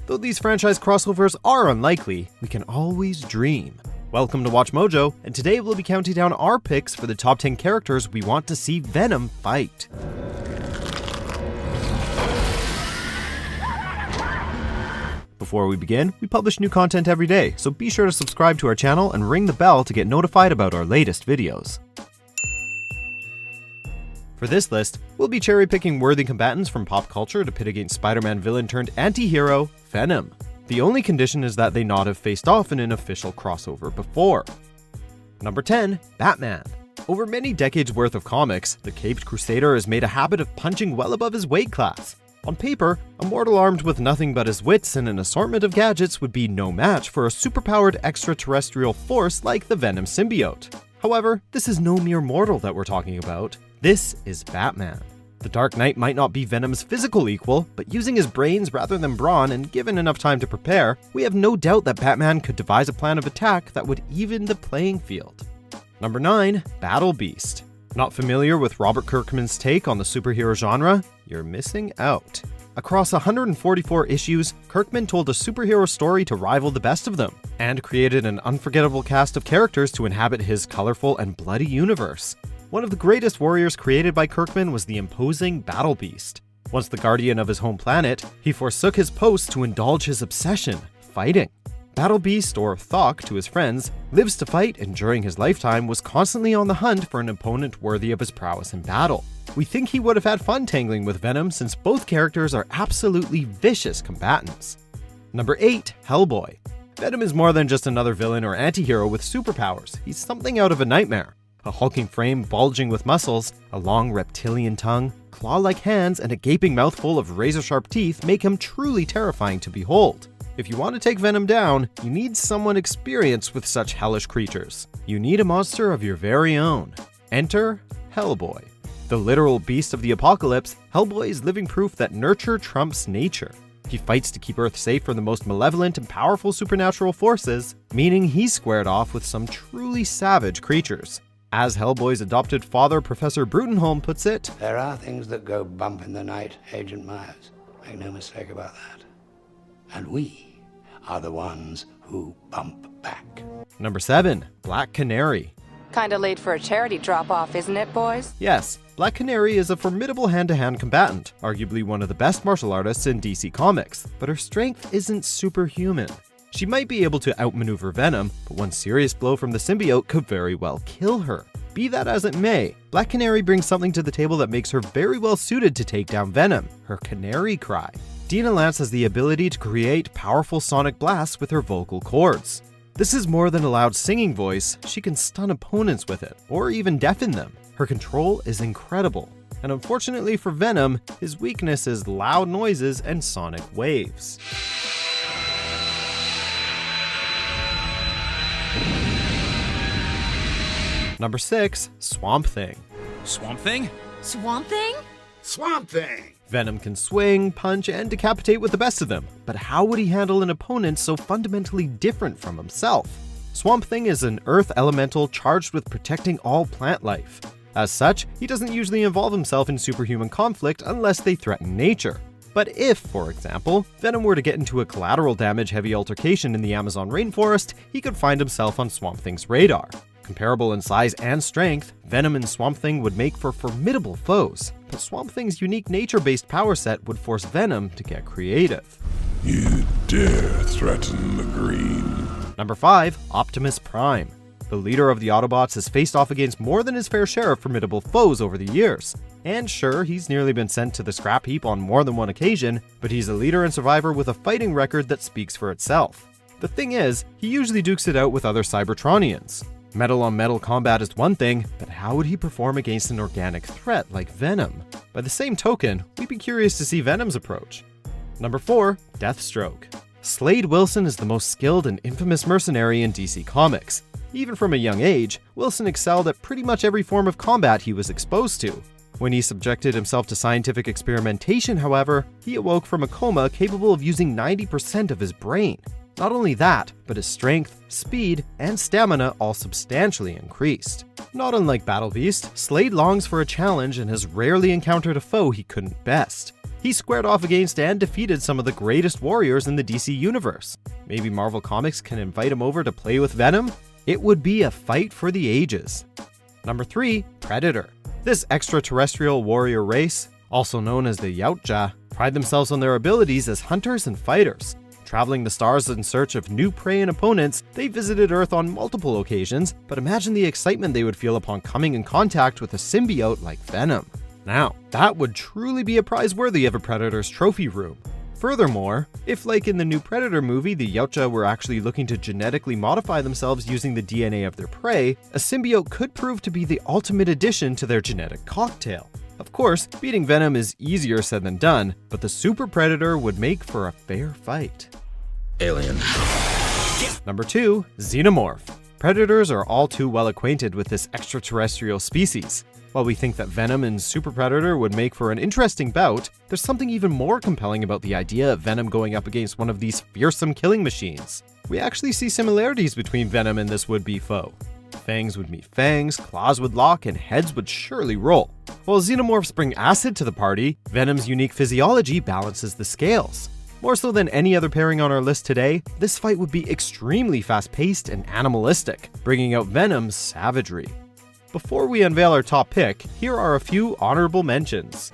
Though these franchise crossovers are unlikely, we can always dream. Welcome to WatchMojo, and today we'll be counting down our picks for the top 10 characters we want to see Venom fight. Before we begin, we publish new content every day, so be sure to subscribe to our channel and ring the bell to get notified about our latest videos. For this list, we'll be cherry-picking worthy combatants from pop culture to pit against Spider-Man villain turned anti-hero, Venom. The only condition is that they not have faced off in an official crossover before. Number 10, Batman. Over many decades worth of comics, the Caped Crusader has made a habit of punching well above his weight class. On paper, a mortal armed with nothing but his wits and an assortment of gadgets would be no match for a superpowered extraterrestrial force like the Venom Symbiote. However, this is no mere mortal that we're talking about. This is Batman. The Dark Knight might not be Venom's physical equal, but using his brains rather than brawn and given enough time to prepare, we have no doubt that Batman could devise a plan of attack that would even the playing field. Number 9, Battle Beast. Not familiar with Robert Kirkman's take on the superhero genre? You're missing out. Across 144 issues, Kirkman told a superhero story to rival the best of them, and created an unforgettable cast of characters to inhabit his colorful and bloody universe. One of the greatest warriors created by Kirkman was the imposing Battle Beast. Once the guardian of his home planet, he forsook his post to indulge his obsession, fighting. Battle Beast, or Thok to his friends, lives to fight and during his lifetime was constantly on the hunt for an opponent worthy of his prowess in battle. We think he would have had fun tangling with Venom since both characters are absolutely vicious combatants. Number 8, Hellboy. Venom is more than just another villain or anti-hero with superpowers. He's something out of a nightmare. A hulking frame bulging with muscles, a long reptilian tongue, claw-like hands, and a gaping mouth full of razor-sharp teeth make him truly terrifying to behold. If you want to take Venom down, you need someone experienced with such hellish creatures. You need a monster of your very own. Enter Hellboy. The literal beast of the apocalypse, Hellboy is living proof that nurture trumps nature. He fights to keep Earth safe from the most malevolent and powerful supernatural forces, meaning he's squared off with some truly savage creatures. As Hellboy's adopted father, Professor Brutenholm, puts it, "There are things that go bump in the night, Agent Myers. Make no mistake about that. And we are the ones who bump back." Number 7, Black Canary. Kinda late for a charity drop-off, isn't it, boys? Yes, Black Canary is a formidable hand-to-hand combatant, arguably one of the best martial artists in DC Comics, but her strength isn't superhuman. She might be able to outmaneuver Venom, but one serious blow from the symbiote could very well kill her. Be that as it may, Black Canary brings something to the table that makes her very well suited to take down Venom, her canary cry. Dina Lance has the ability to create powerful sonic blasts with her vocal cords. This is more than a loud singing voice, she can stun opponents with it, or even deafen them. Her control is incredible. And unfortunately for Venom, his weakness is loud noises and sonic waves. Number 6, Swamp Thing. Swamp Thing? Swamp Thing? Swamp Thing! Venom can swing, punch, and decapitate with the best of them, but how would he handle an opponent so fundamentally different from himself? Swamp Thing is an earth elemental charged with protecting all plant life. As such, he doesn't usually involve himself in superhuman conflict unless they threaten nature. But if, for example, Venom were to get into a collateral damage heavy altercation in the Amazon rainforest, he could find himself on Swamp Thing's radar. Comparable in size and strength, Venom and Swamp Thing would make for formidable foes, but Swamp Thing's unique nature-based power set would force Venom to get creative. You dare threaten the green. Number 5, Optimus Prime. The leader of the Autobots has faced off against more than his fair share of formidable foes over the years. And sure, he's nearly been sent to the scrap heap on more than one occasion, but he's a leader and survivor with a fighting record that speaks for itself. The thing is, he usually dukes it out with other Cybertronians. Metal-on-metal combat is one thing, but how would he perform against an organic threat like Venom? By the same token, we'd be curious to see Venom's approach. Number 4, Deathstroke. Slade Wilson is the most skilled and infamous mercenary in DC Comics. Even from a young age, Wilson excelled at pretty much every form of combat he was exposed to. When he subjected himself to scientific experimentation, however, he awoke from a coma capable of using 90% of his brain. Not only that, but his strength, speed, and stamina all substantially increased. Not unlike Battle Beast, Slade longs for a challenge and has rarely encountered a foe he couldn't best. He squared off against and defeated some of the greatest warriors in the DC universe. Maybe Marvel Comics can invite him over to play with Venom? It would be a fight for the ages. Number 3, Predator. This extraterrestrial warrior race, also known as the Yautja, pride themselves on their abilities as hunters and fighters. Traveling the stars in search of new prey and opponents, they visited Earth on multiple occasions, but imagine the excitement they would feel upon coming in contact with a symbiote like Venom. Now, that would truly be a prize worthy of a Predator's trophy room. Furthermore, if like in the new Predator movie, the Yautja were actually looking to genetically modify themselves using the DNA of their prey, a symbiote could prove to be the ultimate addition to their genetic cocktail. Of course, beating Venom is easier said than done, but the Super Predator would make for a fair fight. Alien. Number 2, Xenomorph. Predators are all too well acquainted with this extraterrestrial species. While we think that Venom and Super Predator would make for an interesting bout, there's something even more compelling about the idea of Venom going up against one of these fearsome killing machines. We actually see similarities between Venom and this would-be foe. Fangs would meet fangs, claws would lock, and heads would surely roll. While Xenomorphs bring acid to the party, Venom's unique physiology balances the scales. More so than any other pairing on our list today, this fight would be extremely fast-paced and animalistic, bringing out Venom's savagery. Before we unveil our top pick, here are a few honorable mentions.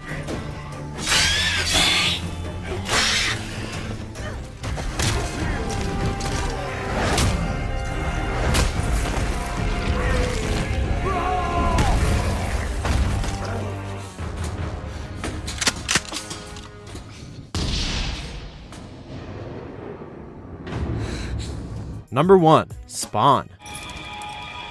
Number 1, Spawn.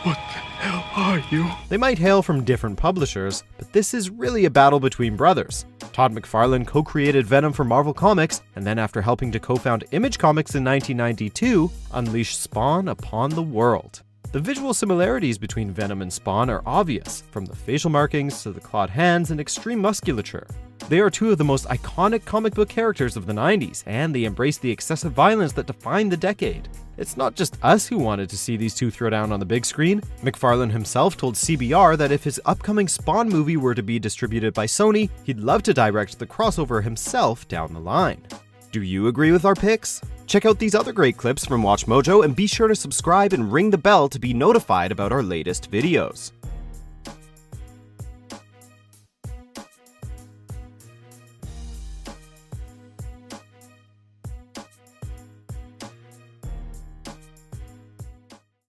What the hell are you? They might hail from different publishers, but this is really a battle between brothers. Todd McFarlane co-created Venom for Marvel Comics, and then after helping to co-found Image Comics in 1992, unleashed Spawn upon the world. The visual similarities between Venom and Spawn are obvious, from the facial markings to the clawed hands and extreme musculature. They are two of the most iconic comic book characters of the 90s, and they embrace the excessive violence that defined the decade. It's not just us who wanted to see these two throw down on the big screen. McFarlane himself told CBR that if his upcoming Spawn movie were to be distributed by Sony, he'd love to direct the crossover himself down the line. Do you agree with our picks? Check out these other great clips from WatchMojo and be sure to subscribe and ring the bell to be notified about our latest videos.